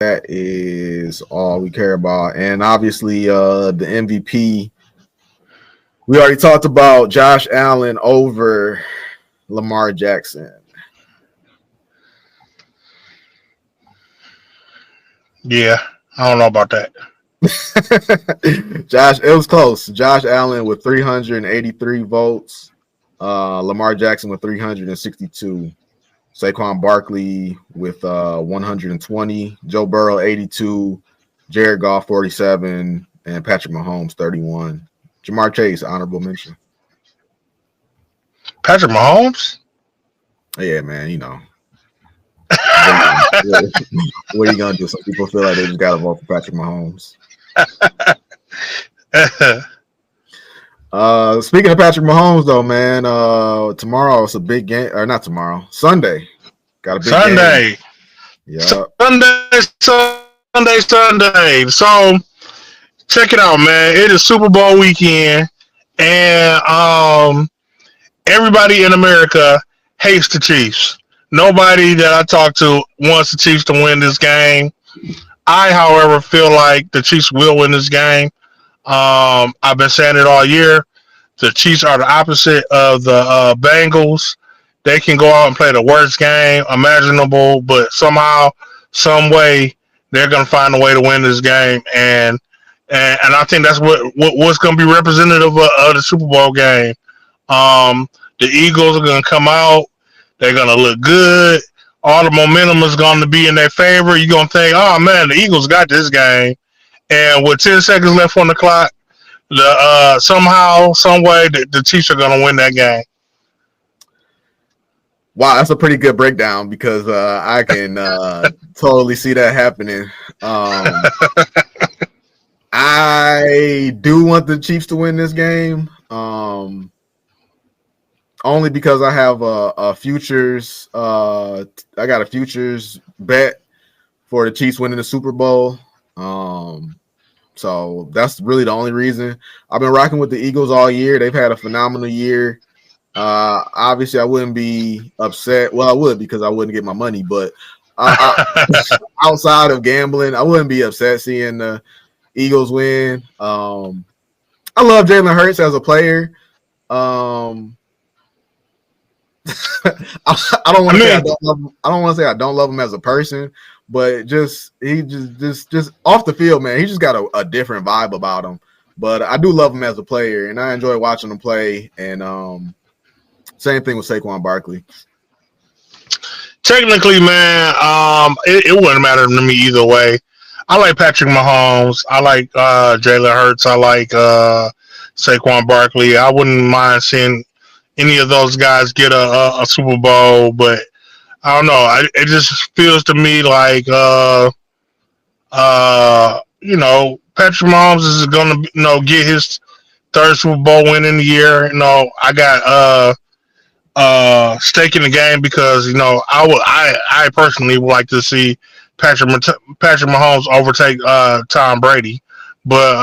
That is all we care about. And obviously, the MVP. We already talked about Josh Allen over Lamar Jackson. Yeah, I don't know about that. It was close. Josh Allen with 383 votes. Lamar Jackson with 362. Saquon Barkley with 120. Joe Burrow 82. Jared Goff 47. And Patrick Mahomes 31. Jamar Chase, honorable mention. Patrick Mahomes? Yeah, man, you know. What are you gonna do? Some people feel like they just gotta vote for Patrick Mahomes. Speaking of Patrick Mahomes, though, man, tomorrow it's a big game, or not tomorrow, Sunday. Got a big game. Yeah. Sunday. So check it out, man. It is Super Bowl weekend, and everybody in America hates the Chiefs. Nobody that I talk to wants the Chiefs to win this game. I, however, feel like the Chiefs will win this game. I've been saying it all year. The Chiefs are the opposite of the Bengals. They can go out and play the worst game imaginable, but somehow, some way, they're going to find a way to win this game. And I think that's what's going to be representative of the Super Bowl game. The Eagles are going to come out. They're going to look good. All the momentum is going to be in their favor. You're going to think, oh, man, the Eagles got this game. And with 10 seconds left on the clock, somehow, some way, the Chiefs are going to win that game. Wow, that's a pretty good breakdown because I can totally see that happening. I do want the Chiefs to win this game, only because I have a futures. I got a futures bet for the Chiefs winning the Super Bowl. So that's really the only reason. I've been rocking with the Eagles all year. They've had a phenomenal year. Obviously, I wouldn't be upset. Well, I would because I wouldn't get my money. But outside of gambling, I wouldn't be upset seeing the Eagles win. I love Jalen Hurts as a player. I don't want to say I don't love him as a person, but just off the field, man, he just got a different vibe about him. But I do love him as a player, and I enjoy watching him play. And same thing with Saquon Barkley. Technically, man, it wouldn't matter to me either way. I like Patrick Mahomes. I like Jalen Hurts. I like Saquon Barkley. I wouldn't mind seeing any of those guys get a Super Bowl, but I don't know. It just feels to me like Patrick Mahomes is going to get his third Super Bowl win in the year. I got stake in the game because I personally would like to see Patrick Mahomes overtake Tom Brady, but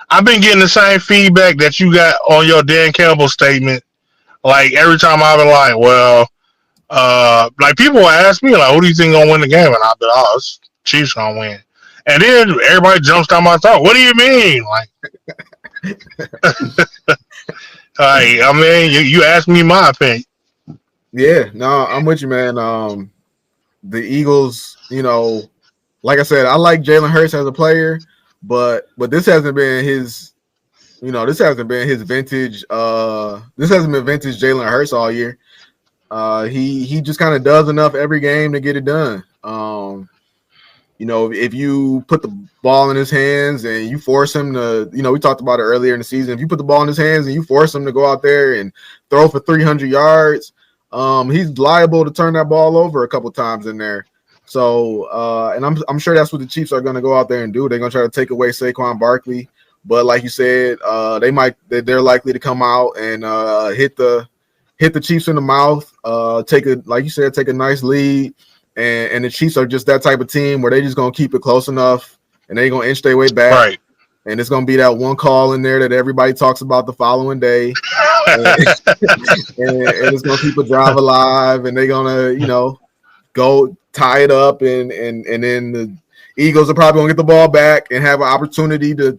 I've been getting the same feedback that you got on your Dan Campbell statement. Like every time I've been like, well, like people will ask me like, who do you think gonna win the game? And I'll be like, oh, it's Chiefs gonna win. And then everybody jumps down my throat. What do you mean? Like, I mean, you asked me my opinion. Yeah, no, I'm with you, man. The Eagles, like I said, I like Jalen Hurts as a player, but this hasn't been his, this hasn't been his vintage. This hasn't been vintage Jalen Hurts all year. He just kind of does enough every game to get it done. If you put the ball in his hands and you force him to, we talked about it earlier in the season. If you put the ball in his hands and you force him to go out there and throw for 300 yards, he's liable to turn that ball over a couple times in there. So, and I'm sure that's what the Chiefs are going to go out there and do. They're going to try to take away Saquon Barkley, but like you said, they're likely to come out and hit the Chiefs in the mouth. Take a nice lead. And the Chiefs are just that type of team where they just going to keep it close enough and they're going to inch their way back. Right. And it's going to be that one call in there that everybody talks about the following day. and it's going to keep a drive alive. And they're going to, go tie it up, and then the Eagles are probably gonna get the ball back and have an opportunity to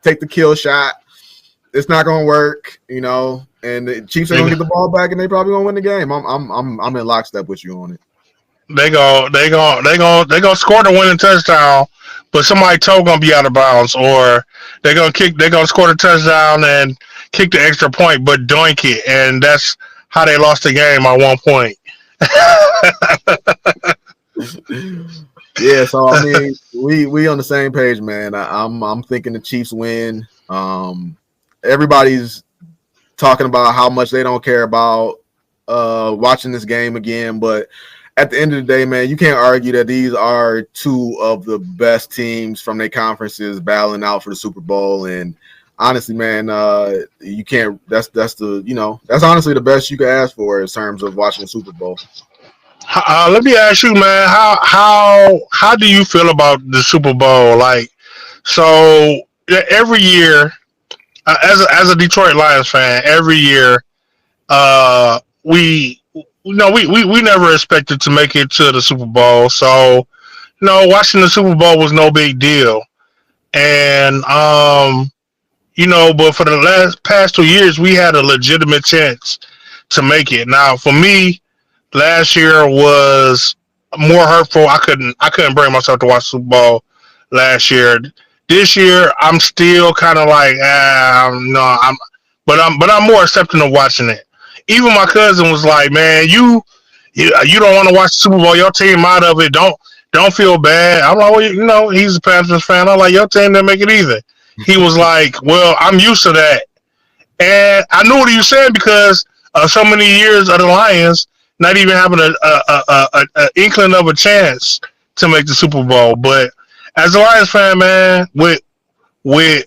take the kill shot. It's not gonna work, you know. And the Chiefs are gonna get the ball back, and they probably gonna win the game. I'm in lockstep with you on it. They go score the winning touchdown, but somebody toe gonna be out of bounds, or they're gonna score the touchdown and kick the extra point, but doink it, and that's how they lost the game at one point. Yeah, so I mean, we on the same page, man. I'm thinking the Chiefs win. Everybody's talking about how much they don't care about watching this game again, but at the end of the day, man, you can't argue that these are two of the best teams from their conferences battling out for the Super Bowl. And honestly, man, you can't. That's honestly the best you can ask for in terms of watching the Super Bowl. Let me ask you, man, how do you feel about the Super Bowl? Like, so every year, as a Detroit Lions fan, every year, we never expected to make it to the Super Bowl. So, watching the Super Bowl was no big deal. And but for the past 2 years, we had a legitimate chance to make it. Now, for me, last year was more hurtful. I couldn't bring myself to watch Super Bowl last year. This year, I'm still kind of like, no, but I'm more accepting of watching it. Even my cousin was like, man, you don't want to watch the Super Bowl. Your team out of it. Don't feel bad. I'm like, well, he's a Panthers fan. I'm like, your team didn't make it either. He was like, well, I'm used to that. And I knew what he was saying because so many years of the Lions not even having a inkling of a chance to make the Super Bowl. But as a Lions fan, man, with a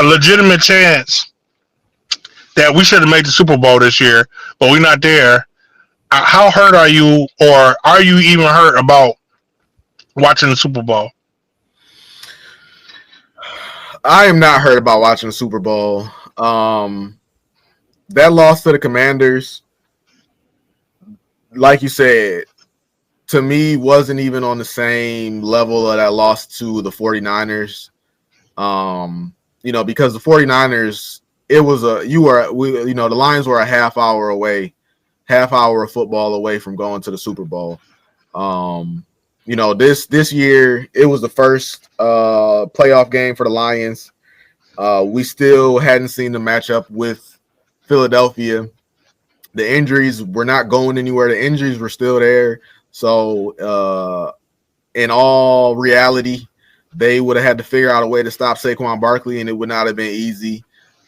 legitimate chance that we should have made the Super Bowl this year, but we're not there. How hurt are you, or are you even hurt about watching the Super Bowl? I am not hurt about watching the Super Bowl. That loss to the Commanders, like you said, to me wasn't even on the same level of that loss to the 49ers. Because the 49ers, the Lions were a half hour of football away from going to the Super Bowl. This year it was the first playoff game for the Lions. We still hadn't seen the matchup with Philadelphia. The injuries were not going anywhere. The injuries were still there. So in all reality, they would have had to figure out a way to stop Saquon Barkley, and it would not have been easy.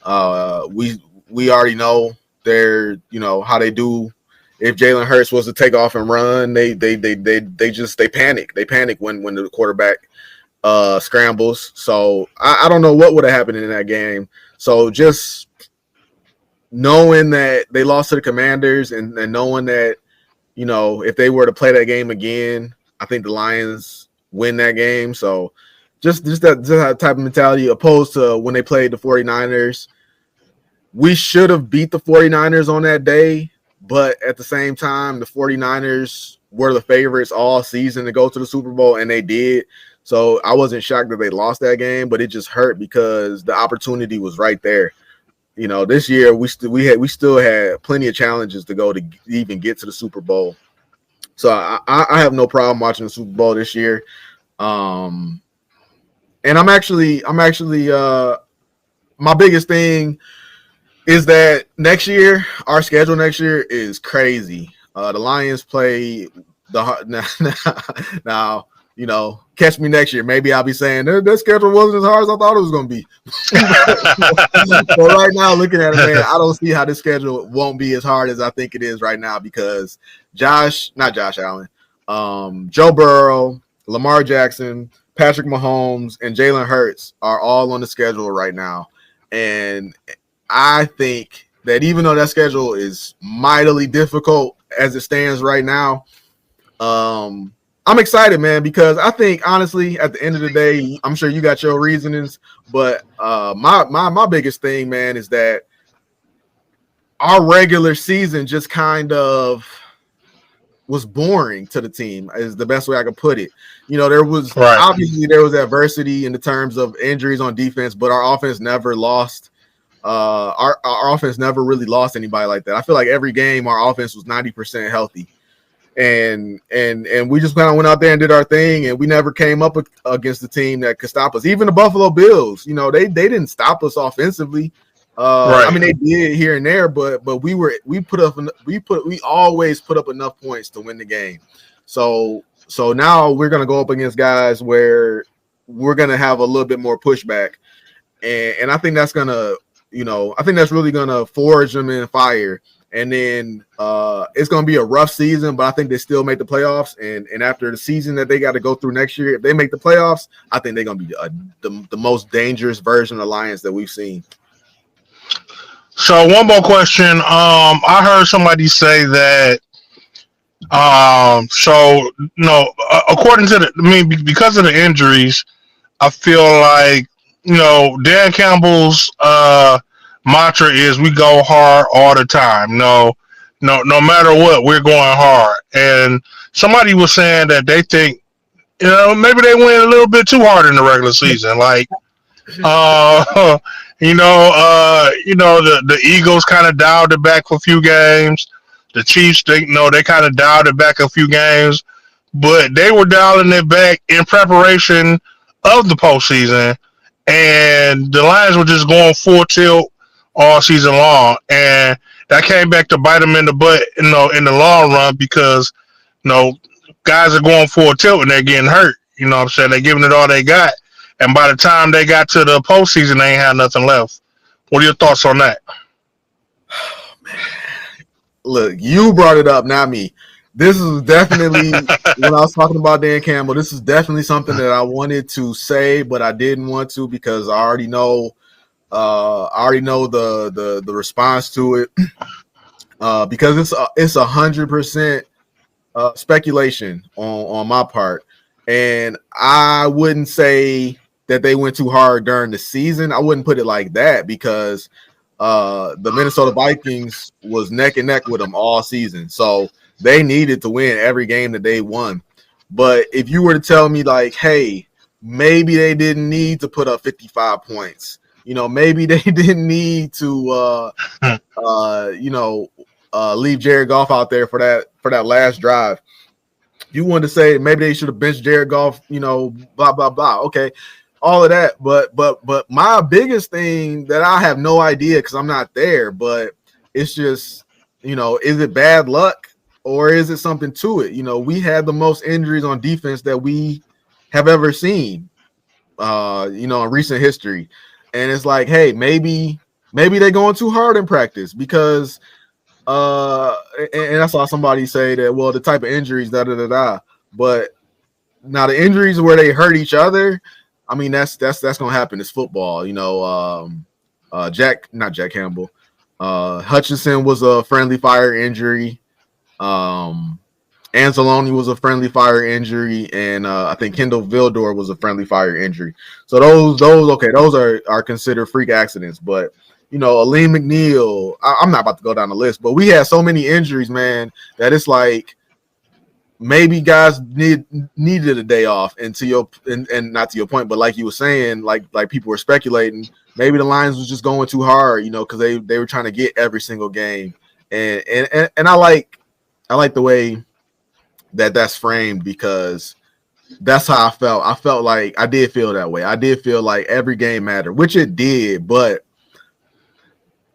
We already know how they do. If Jalen Hurts was to take off and run, they panic. They panic when the quarterback scrambles. So I don't know what would have happened in that game. So just knowing that they lost to the Commanders and knowing that, if they were to play that game again, I think the Lions win that game. So just that type of mentality, opposed to when they played the 49ers. We should have beat the 49ers on that day, but at the same time, the 49ers were the favorites all season to go to the Super Bowl, and they did. So I wasn't shocked that they lost that game, but it just hurt because the opportunity was right there. This year we still had plenty of challenges to go to even get to the Super Bowl. So I have no problem watching the Super Bowl this year. And I'm actually my biggest thing is that next year, our schedule next year is crazy. The Lions play now. Catch me next year. Maybe I'll be saying their schedule wasn't as hard as I thought it was going to be. So right now, looking at it, man, I don't see how this schedule won't be as hard as I think it is right now because not Josh Allen, Joe Burrow, Lamar Jackson, Patrick Mahomes, and Jalen Hurts are all on the schedule right now. And I think that even though that schedule is mightily difficult as it stands right now, I'm excited, man, because I think honestly, at the end of the day, I'm sure you got your reasonings, but my biggest thing, man, is that our regular season just kind of was boring to the team is the best way I could put it. You know, there was Right. obviously there was adversity in the terms of injuries on defense, but our offense never lost. Our offense never really lost anybody like that. I feel like every game our offense was 90% healthy, and we just kind of went out there and did our thing, and we never came up against the team that could stop us. Even the Buffalo Bills, you know, they didn't stop us offensively. Right. I mean, they did here and there, but we always put up enough points to win the game. So now we're gonna go up against guys where we're gonna have a little bit more pushback, and I think that's gonna, you know, I think that's really gonna forge them in fire. And then it's gonna be a rough season, but I think they still make the playoffs. And after the season that they got to go through next year, if they make the playoffs, I think they're gonna be the most dangerous version of the Lions that we've seen. So one more question. I heard somebody say that. So no, according to because of the injuries, I feel like, Dan Campbell's mantra is we go hard all the time. No matter what, we're going hard. And somebody was saying that they think, maybe they went a little bit too hard in the regular season. Like, the Eagles kind of dialed it back for a few games. The Chiefs, they kind of dialed it back a few games, but they were dialing it back in preparation of the postseason, and the Lions were just going full tilt all season long, and that came back to bite them in the butt, in the long run, because guys are going full tilt and they're getting hurt. You know what I'm saying? They're giving it all they got, and by the time they got to the postseason, they ain't had nothing left. What are your thoughts on that? Look, you brought it up, not me. This is definitely when I was talking about Dan Campbell. This is definitely something that I wanted to say, but I didn't want to because I already know. The response to it because it's 100% speculation on my part, and I wouldn't say that they went too hard during the season. I wouldn't put it like that because the Minnesota Vikings was neck and neck with them all season. So they needed to win every game that they won. But if you were to tell me like, hey, maybe they didn't need to put up 55 points. Maybe they didn't need to leave Jared Goff out there for that last drive. You wanted to say maybe they should have benched Jared Goff, blah, blah, blah. Okay. All of that, but my biggest thing that I have no idea because I'm not there, but it's just, is it bad luck or is it something to it? We had the most injuries on defense that we have ever seen, in recent history, and it's like, hey, maybe they're going too hard in practice because, and I saw somebody say that, well, the type of injuries, but now the injuries where they hurt each other. I mean, that's gonna happen. It's football, not Jack Campbell. Hutchinson was a friendly fire injury. Anzalone was a friendly fire injury, and I think Kendall Vildor was a friendly fire injury. So those are considered freak accidents. But Aleem McNeil, I'm not about to go down the list, but we had so many injuries, man, that it's like maybe guys needed a day off. And and not to your point, but like you were saying, like people were speculating, maybe the Lions was just going too hard, because they were trying to get every single game. And I like the way that's framed because that's how I felt. I felt like I did feel that way. I did feel like every game mattered, which it did, but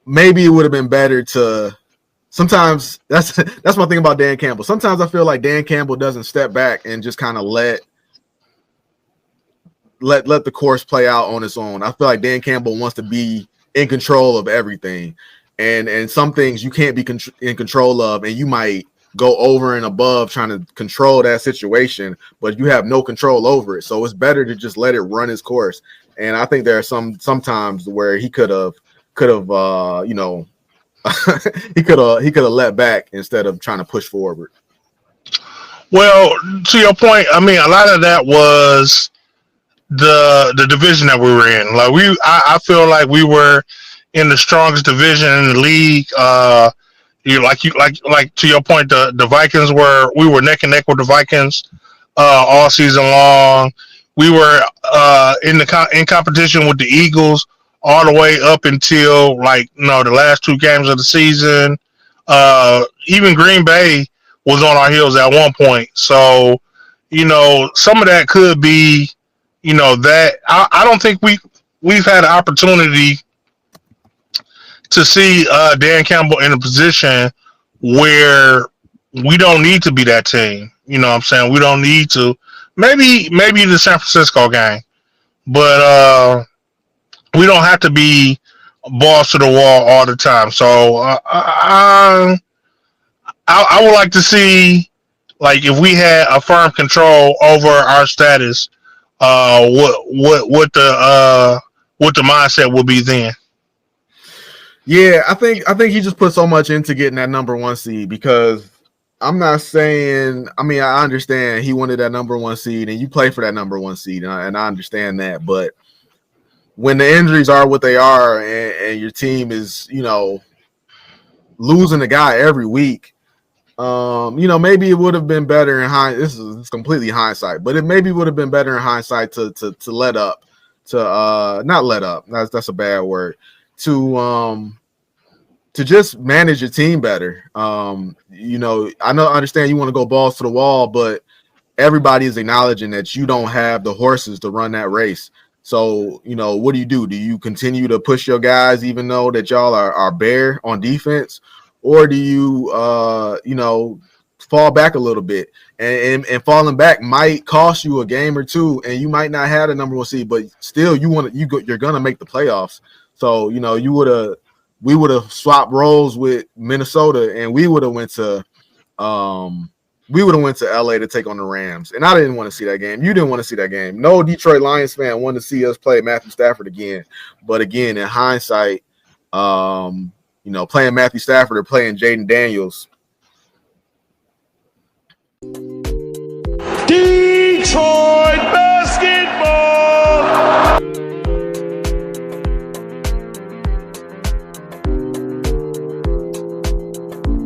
maybe it would have been better to. Sometimes that's my thing about Dan Campbell. Sometimes I feel like Dan Campbell doesn't step back and just kind of let the course play out on its own. I feel like Dan Campbell wants to be in control of everything, and some things you can't be in control of, and you might go over and above trying to control that situation, but you have no control over it. So it's better to just let it run its course. And I think there are sometimes where he could have he could have let back instead of trying to push forward. Well, to your point, I mean, a lot of that was the division that we were in. Like I feel like we were in the strongest division in the league. like to your point, the Vikings we were neck and neck with the Vikings all season long. We were in competition with the Eagles all the way up until the last two games of the season. Even Green Bay was on our heels at one point. So, some of that could be, that I don't think we've had an opportunity to see Dan Campbell in a position where we don't need to be that team. You know what I'm saying? We don't need to. Maybe the San Francisco game, but we don't have to be balls to the wall all the time. So I would like to see, if we had a firm control over our status, what the mindset would be then. Yeah, I think he just put so much into getting that number one seed, because I'm not saying, I understand he wanted that number one seed and you play for that number one seed, and I understand that, but when the injuries are what they are and your team is, losing a guy every week, maybe it would have been better in hindsight. This is completely hindsight, but it maybe would have been better in hindsight to let up, to not let up. That's a bad word. To just manage your team better. I understand you want to go balls to the wall, but everybody is acknowledging that you don't have the horses to run that race. So, what do you do? Do you continue to push your guys even though that y'all are bare on defense? Or do you, fall back a little bit? And falling back might cost you a game or two, and you might not have a number one seed, but still you're going to make the playoffs. So, we would have swapped roles with Minnesota, and we would have went to LA to take on the Rams. And I didn't want to see that game. You didn't want to see that game. No Detroit Lions fan wanted to see us play Matthew Stafford again. But again, in hindsight, playing Matthew Stafford or playing Jaden Daniels. Detroit